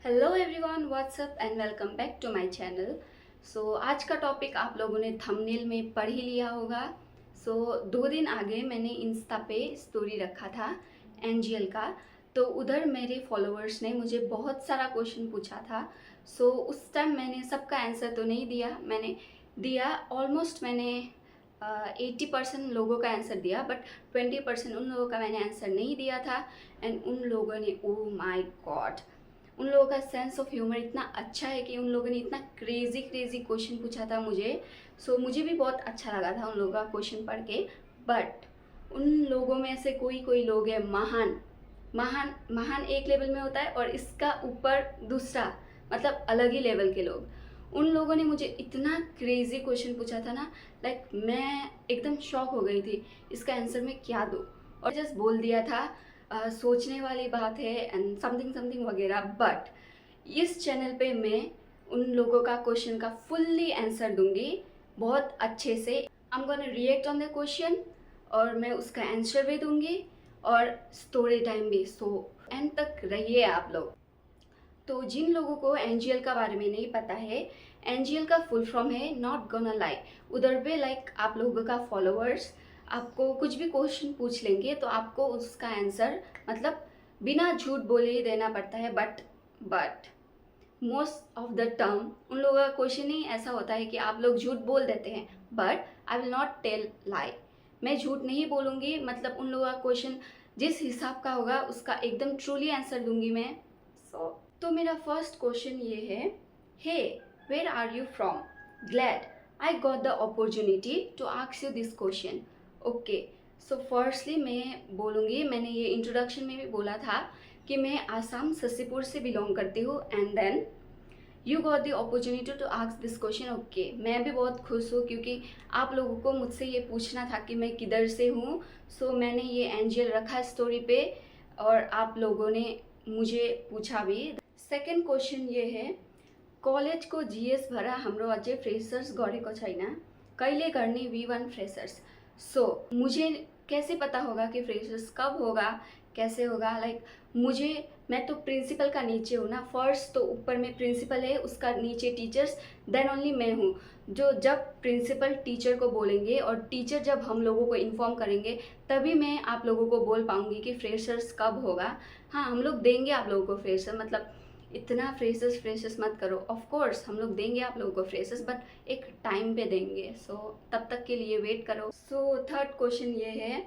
Hello everyone, what's up and welcome back to my channel. आज का topic आप लोगों ने थंबनेल में पढ़ ही लिया होगा। 2 दिन आगे मैंने इंस्टा पे स्टोरी रखा था एनजीएल का। तो उधर मेरे फॉलोअर्स ने मुझे बहुत सारा क्वेश्चन पूछा था। उस टाइम मैंने सबका आंसर तो नहीं दिया, मैंने दिया ऑलमोस्ट मैंने 80% लोगों का आंसर दिया, बट 20% उन लोगों का मैंने आंसर नहीं दिया था। एंड उन लोगों ने, ओ माय गॉड, उन लोगों का सेंस ऑफ ह्यूमर इतना अच्छा है कि उन लोगों ने इतना क्रेज़ी क्रेज़ी क्वेश्चन पूछा था मुझे। मुझे भी बहुत अच्छा लगा था उन लोगों का क्वेश्चन पढ़ के। बट उन लोगों में से कोई कोई लोग हैं महान। महान महान एक लेवल में होता है और इसका ऊपर दूसरा, मतलब अलग ही लेवल के लोग। उन लोगों ने मुझे इतना क्रेज़ी क्वेश्चन पूछा था ना, लाइक मैं एकदम शॉक हो गई थी इसका आंसर मैं क्या दूँ। और जस्ट बोल दिया था सोचने वाली बात है एंड समथिंग समथिंग वगैरह। बट इस चैनल पे मैं उन लोगों का क्वेश्चन का फुल्ली आंसर दूंगी बहुत अच्छे से। I am gonna react on the question और मैं उसका आंसर भी दूंगी और स्टोरी टाइम भी। एंड तक रहिए आप लोग। तो जिन लोगों को एनजीएल का बारे में नहीं पता है, एनजीएल का फुल फॉर्म है नॉट गोना लाई। उधर पे लाइक आप लोगों का फॉलोअर्स आपको कुछ भी क्वेश्चन पूछ लेंगे तो आपको उसका आंसर मतलब बिना झूठ बोले ही देना पड़ता है। But most of the term उन लोगों का क्वेश्चन ही ऐसा होता है कि आप लोग झूठ बोल देते हैं। But I will not tell lie, मैं झूठ नहीं बोलूँगी। मतलब उन लोगों का क्वेश्चन जिस हिसाब का होगा उसका एकदम ट्रूली आंसर दूंगी मैं। तो मेरा फर्स्ट क्वेश्चन ये है, hey where are you from, glad I got the opportunity to ask you this question. Okay, firstly मैं बोलूँगी, मैंने ये इंट्रोडक्शन में भी बोला था कि मैं आसाम ससीपुर से बिलोंग करती हूँ। And then you got the opportunity to ask this question. Okay, मैं भी बहुत खुश हूँ क्योंकि आप लोगों को मुझसे ये पूछना था कि मैं किधर से हूँ। मैंने ये एंजल रखा स्टोरी पे और आप लोगों ने मुझे पूछा भी। सेकेंड क्वेश्चन ये है, कॉलेज को जीएस भरा हाम्रो अझै फ्रेशर्स गरेको छैन, कहिले गर्ने V1 फ्रेशर्स। मुझे कैसे पता होगा कि फ्रेशर्स कब होगा, कैसे होगा। लाइक मैं तो प्रिंसिपल का नीचे हूँ ना, फर्स्ट तो ऊपर में प्रिंसिपल है, उसका नीचे टीचर्स, देन ओनली मैं हूँ। जब प्रिंसिपल टीचर को बोलेंगे और टीचर जब हम लोगों को इन्फॉर्म करेंगे तभी मैं आप लोगों को बोल पाऊँगी कि फ्रेशर्स कब होगा। हाँ, हम लोग देंगे आप लोगों को फ्रेशर, मतलब इतना फ्रेशर्स मत करो। ऑफ कोर्स हम लोग देंगे आप लोगों को फ्रेशर्स, बट एक टाइम पे देंगे। तब तक के लिए वेट करो। थर्ड क्वेश्चन ये है,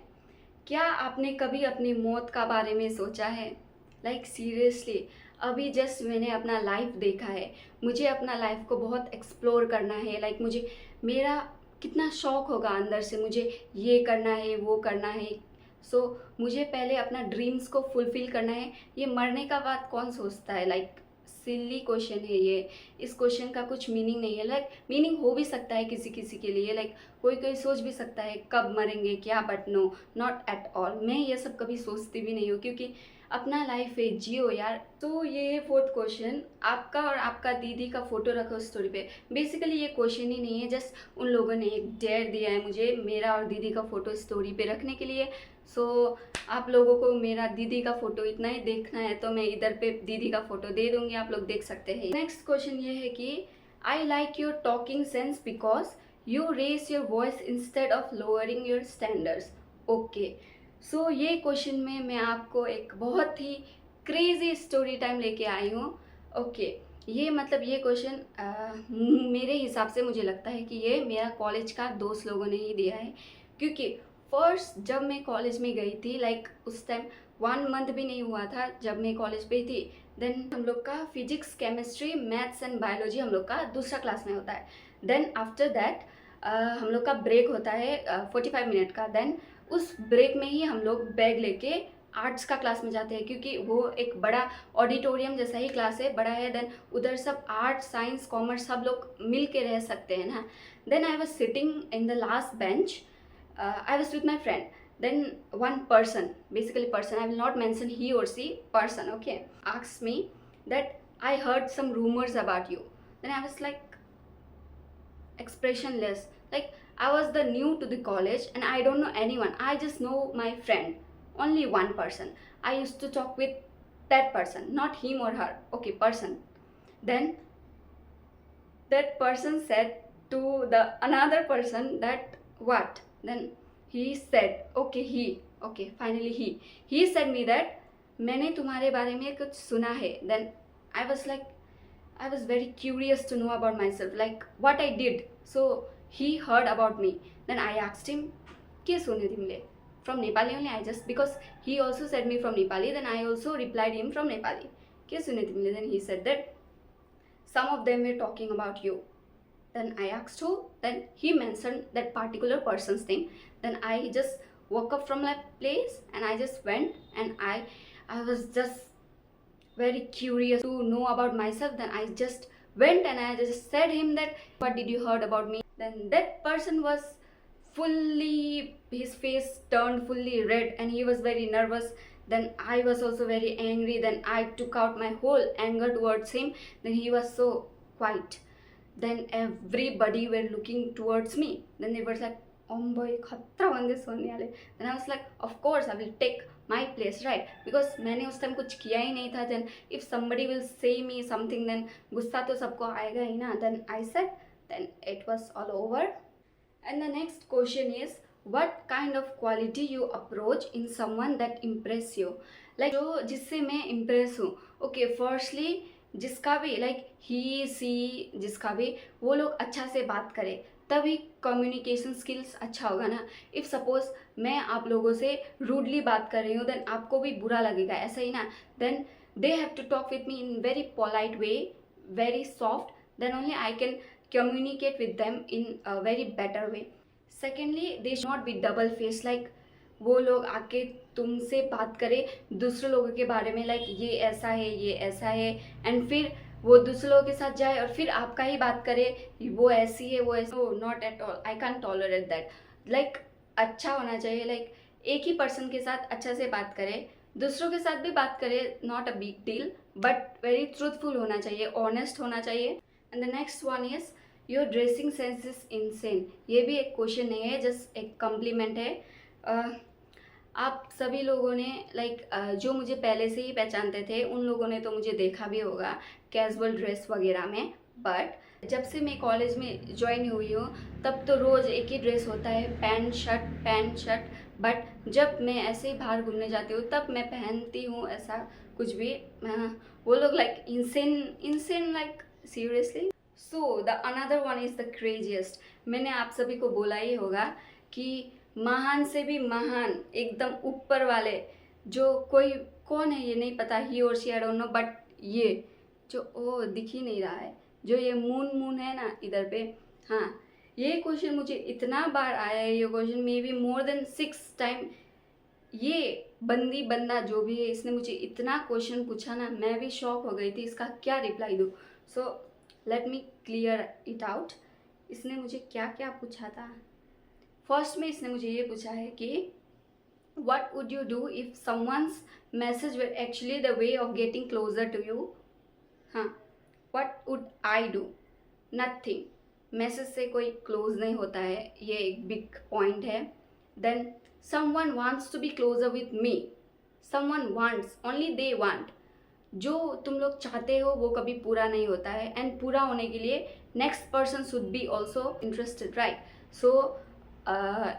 क्या आपने कभी अपनी मौत का बारे में सोचा है? लाइक सीरियसली, अभी जस्ट मैंने अपना लाइफ देखा है, मुझे अपना लाइफ को बहुत एक्सप्लोर करना है। लाइक मेरा कितना शौक होगा अंदर से, मुझे ये करना है वो करना है। मुझे पहले अपना ड्रीम्स को फुलफिल करना है। ये मरने का बात कौन सोचता है? लाइक सिली क्वेश्चन है ये, इस क्वेश्चन का कुछ मीनिंग नहीं है। लाइक मीनिंग हो भी सकता है किसी किसी के लिए, लाइक कोई कोई सोच भी सकता है कब मरेंगे क्या, but no, not at all. मैं ये सब कभी सोचती भी नहीं हूँ क्योंकि अपना लाइफ है, जियो यार। ये है फोर्थ क्वेश्चन, आपका और आपका दीदी का फोटो रखो स्टोरी पे। बेसिकली ये क्वेश्चन ही नहीं है, जस्ट उन लोगों ने एक डेयर दिया है मुझे मेरा और दीदी का फोटो स्टोरी पे रखने के लिए। आप लोगों को मेरा दीदी का फोटो इतना ही देखना है तो मैं इधर पे दीदी का फोटो दे दूंगी, आप लोग देख सकते हैं। नेक्स्ट क्वेश्चन ये है कि I like your talking sense because you raise your voice instead of lowering your standards. Okay, ये क्वेश्चन में मैं आपको एक बहुत ही क्रेजी स्टोरी टाइम लेके आई हूँ। ओके, ये मतलब ये क्वेश्चन मेरे हिसाब से मुझे लगता है कि ये मेरा कॉलेज का दोस्त लोगों ने ही दिया है। क्योंकि फर्स्ट जब मैं कॉलेज में गई थी, लाइक उस टाइम 1 मंथ भी नहीं हुआ था जब मैं कॉलेज पे थी। देन हम लोग का physics, chemistry, maths and biology हम लोग का दूसरा क्लास में होता है। देन आफ्टर दैट हम लोग का ब्रेक होता है 45 मिनट का। देन उस ब्रेक में ही हम लोग बैग लेके आर्ट्स का क्लास में जाते हैं क्योंकि वो एक बड़ा ऑडिटोरियम जैसा ही क्लास है, बड़ा है। देन उधर सब आर्ट, साइंस, कॉमर्स सब लोग मिल के रह सकते हैं ना। Then I was sitting in the last bench. I was with my friend. Then one person, basically person, I will not mention he or she, person, okay, asked me that I heard some rumors about you. Then I was like expressionless. Like I was the new to the college and I don't know anyone. I just know my friend, only one person. I used to talk with that person, not him or her, okay, person. Then that person said to the another person that what? Then he said, okay, finally he said me that मैंने तुम्हारे बारे में कुछ सुना है. Then I was very curious to know about myself, like what I did. So he heard about me. Then I asked him, के सुने तिमीले? From Nepali only. I just, because he also said me from Nepali, then I also replied him from Nepali. के सुने तिमीले? Then he said that some of them were talking about you. Then I asked who? Then he mentioned that particular person's name. Then I just woke up from that place and I just went, and I was just very curious to know about myself. Then I just went and I just said him that what did you heard about me? Then that person was fully, his face turned fully red and he was very nervous. Then I was also very angry. Then I took out my whole anger towards him. Then he was so quiet. Then everybody were looking towards me. Then they were like, oh boy, खतरा बंदे सोने वाले. Then I was like, of course I will take my place, right? Because मैंने उस time कुछ किया ही नहीं था. Then if somebody will say me something, then गुस्सा तो सबको आएगा ही ना. Then I said, then it was all over. And the next question is, what kind of quality you approach in someone that impress you? Like जो जिससे मैं impress हूँ. Okay, firstly जिसका भी like he सी जिसका भी वो लोग अच्छा से बात करे तभी कम्युनिकेशन स्किल्स अच्छा होगा ना. इफ़ सपोज मैं आप लोगों से रूडली बात कर रही हूँ देन आपको भी बुरा लगेगा, ऐसा ही ना. Then they have to talk with me in very polite way, very soft, then only I can communicate with them in a very better way. Secondly, they should not be double faced, like वो लोग आके तुमसे बात करें दूसरे लोगों के बारे में, लाइक ये ऐसा है ये ऐसा है, एंड फिर वो दूसरे लोगों के साथ जाए और फिर आपका ही बात करे वो ऐसी है वो ऐसी. No, not at all, I can tolerate that. Like अच्छा होना चाहिए, लाइक एक ही पर्सन के साथ अच्छा से बात करे, दूसरों के साथ भी बात करे, not a big deal, but very truthful होना चाहिए, ऑनेस्ट होना चाहिए. And the next one is your dressing sense is insane. ये भी एक क्वेश्चन नहीं है, जस्ट एक कम्प्लीमेंट है. आप सभी लोगों ने लाइक जो मुझे पहले से ही पहचानते थे उन लोगों ने तो मुझे देखा भी होगा कैजुअल ड्रेस वगैरह में. बट जब से मैं कॉलेज में ज्वाइन हुई हूँ तब तो रोज़ एक ही ड्रेस होता है, पैंट शर्ट. बट जब मैं ऐसे ही बाहर घूमने जाती हूँ तब मैं पहनती हूँ ऐसा कुछ भी. वो लोग like insane like seriously. So the another one is the craziest. मैंने आप सभी को बोला ही होगा कि महान से भी महान, एकदम ऊपर वाले, जो कोई कौन है ये नहीं पता, ही और she, I don't know, but ये जो ओ दिख ही नहीं रहा है, जो ये मून है ना इधर पे, हाँ, ये क्वेश्चन मुझे इतना बार आया है, ये question may be more than 6 time. ये बंदा जो भी है इसने मुझे इतना क्वेश्चन पूछा ना, मैं भी शॉक हो गई थी इसका क्या रिप्लाई दूँ. So let me clear it out. इसने मुझे क्या क्या पूछा था. फर्स्ट में इसने मुझे ये पूछा है कि what would you do if someone's message were actually the way of getting closer to you? हाँ, what would I do? Nothing. Message से कोई क्लोज नहीं होता है, ये एक बिग पॉइंट है. Then someone wants to be closer with me. someone wants, only they want. जो तुम लोग चाहते हो वो कभी पूरा नहीं होता है, एंड पूरा होने के लिए next person should be also interested, right. So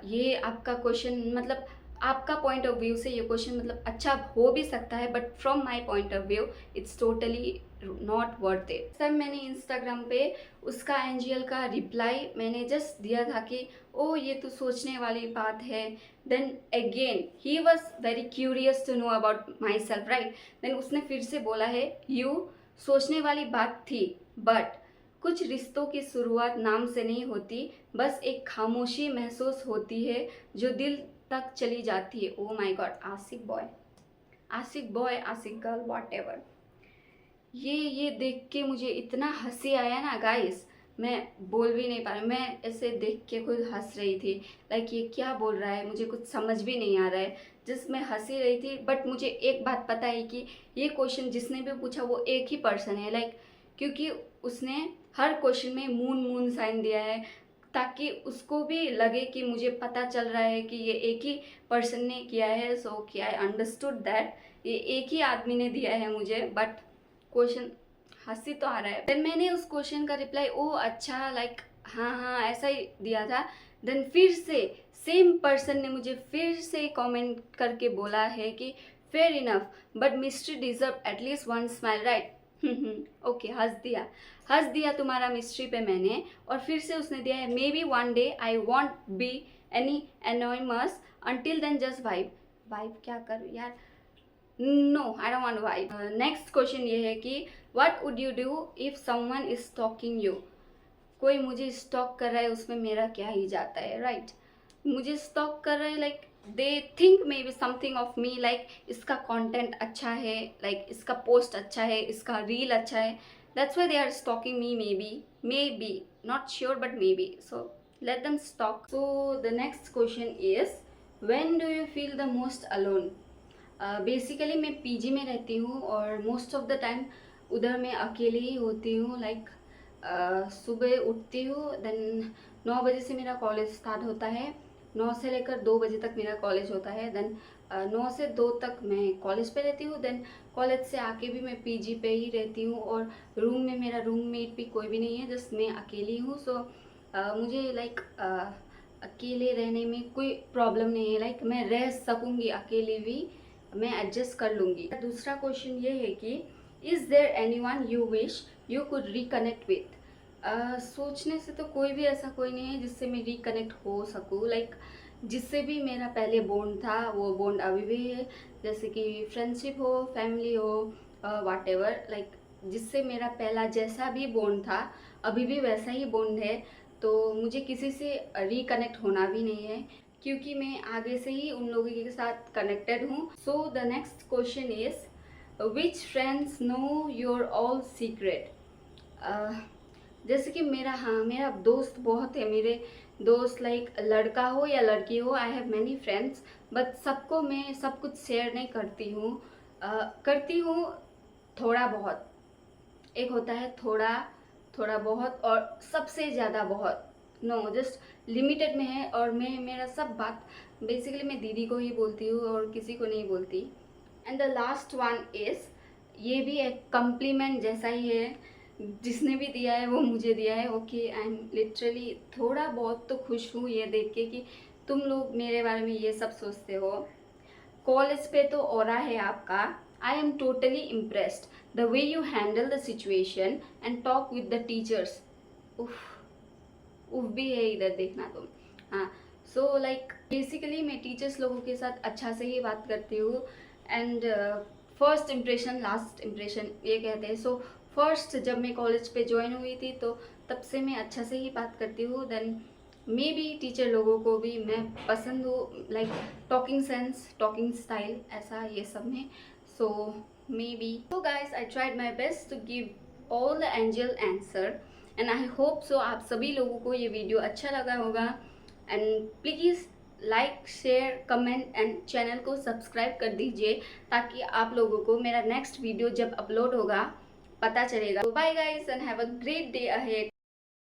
ये आपका क्वेश्चन मतलब आपका पॉइंट ऑफ व्यू से ये क्वेश्चन मतलब अच्छा हो भी सकता है, but from my point of view it's totally not worth it. तब मैंने इंस्टाग्राम पे उसका एंजियल का रिप्लाई मैंने जस्ट दिया था कि ओ ये तो सोचने वाली बात है. Then again he was very curious to know about myself, right. Then उसने फिर से बोला है यू सोचने वाली बात थी, बट कुछ रिश्तों की शुरुआत नाम से नहीं होती, बस एक खामोशी महसूस होती है जो दिल तक चली जाती है. ओ माय गॉड, आशिक बॉय, आशिक गर्ल, वॉट एवर. ये देख के मुझे इतना हंसी आया ना गाइस, मैं बोल भी नहीं पा रही. मैं ऐसे देख के खुद हंस रही थी, लाइक ये क्या बोल रहा है, मुझे कुछ समझ भी नहीं आ रहा है, जिस मैं हंसी रही थी. बट मुझे एक बात पता है कि ये क्वेश्चन जिसने भी पूछा वो एक ही पर्सन है, लाइक क्योंकि उसने हर क्वेश्चन में मून साइन दिया है, ताकि उसको भी लगे कि मुझे पता चल रहा है कि ये एक ही पर्सन ने किया है. सो कि आई अंडरस्टूड दैट ये एक ही आदमी ने दिया है मुझे. बट क्वेश्चन, हंसी तो आ रहा है. देन मैंने उस क्वेश्चन का रिप्लाई ओ अच्छा लाइक हाँ हाँ ऐसा ही दिया था. देन फिर से सेम पर्सन ने मुझे फिर से कमेंट करके बोला है कि fair enough but mystery deserve at least one smile right. Okay, हंस दिया तुम्हारा मिस्ट्री पे मैंने. और फिर से उसने दिया है maybe one day I want be any anonymous until then just vibe क्या करूँ यार. No I don't want vibe. Next question ये है कि what would you do if someone is stalking you. कोई मुझे स्टॉक कर रहा है उसमें मेरा क्या ही जाता है राइट. मुझे स्टॉक कर रहे हैं like they think may be something of me like इसका कंटेंट अच्छा है, लाइक इसका पोस्ट अच्छा है, इसका रील अच्छा है. That's why they are stalking me. Maybe not sure but maybe. So let them stalk. So the next question is when do you feel the most alone. Basically मैं PG में रहती हूँ और most of the time उधर मैं अकेले ही होती हूँ. लाइक सुबह उठती हूँ, देन 9 बजे से मेरा कॉलेज स्टार्ट होता है. 9 से लेकर 2 बजे तक मेरा कॉलेज होता है. देन 9 से 2 तक मैं कॉलेज पे रहती हूँ. देन कॉलेज से आके भी मैं पीजी पे ही रहती हूँ और रूम में मेरा रूममेट भी कोई भी नहीं है, जस्ट मैं अकेली हूँ. सो मुझे लाइक अकेले रहने में कोई प्रॉब्लम नहीं है. लाइक मैं रह सकूँगी अकेले भी, मैं एडजस्ट कर लूँगी. दूसरा क्वेश्चन ये है कि is there anyone you wish you could reconnect with. सोचने से तो कोई भी ऐसा कोई नहीं है जिससे मैं रिकनेक्ट हो सकूँ. लाइक जिससे भी मेरा पहले बॉन्ड था वो बॉन्ड अभी भी है. जैसे कि फ्रेंडशिप हो, फैमिली हो, वाट एवर, लाइक जिससे मेरा पहला जैसा भी बॉन्ड था अभी भी वैसा ही बॉन्ड है. तो मुझे किसी से रिकनेक्ट होना भी नहीं है क्योंकि मैं आगे से ही उन लोगों के साथ कनेक्टेड हूँ. सो the next question is which friends know your all secret. जैसे कि मेरा दोस्त बहुत है. मेरे दोस्त लाइक लड़का हो या लड़की हो, I have many friends, but सबको मैं सब कुछ शेयर नहीं करती हूँ. करती हूँ थोड़ा बहुत. एक होता है थोड़ा बहुत और सबसे ज़्यादा बहुत. नो, जस्ट लिमिटेड में है. और मेरा सब बात बेसिकली मैं दीदी को ही बोलती हूँ और किसी को नहीं बोलती. And the last one is, ये भी एक कम्प्लीमेंट जैसा ही है. जिसने भी दिया है वो मुझे दिया है. ओके, आई एम लिटरली थोड़ा बहुत तो खुश हूँ ये देख के कि तुम लोग मेरे बारे में ये सब सोचते हो. कॉलेज पे तो ऑरा है आपका. I am totally impressed the way you handle the situation and talk with the teachers. उफ भी है इधर देखना तुम. हाँ, सो लाइक बेसिकली मैं टीचर्स लोगों के साथ अच्छा से ही बात करती हूँ. And first impression last impression ये कहते हैं. सो फर्स्ट जब मैं कॉलेज पे ज्वाइन हुई थी तो तब से मैं अच्छा से ही बात करती हूँ. देन मे बी टीचर लोगों को भी मैं पसंद हूँ. Like talking sense, talking style, ऐसा ये सब में. So maybe. So guys, I tried my best to give all the angel answer and I hope so आप सभी लोगों को ये वीडियो अच्छा लगा होगा. And please like, share, comment and channel को सब्सक्राइब कर दीजिए ताकि आप लोगों को मेरा नेक्स्ट वीडियो जब अपलोड होगा पता चलेगा. Bye guys and have a great day ahead.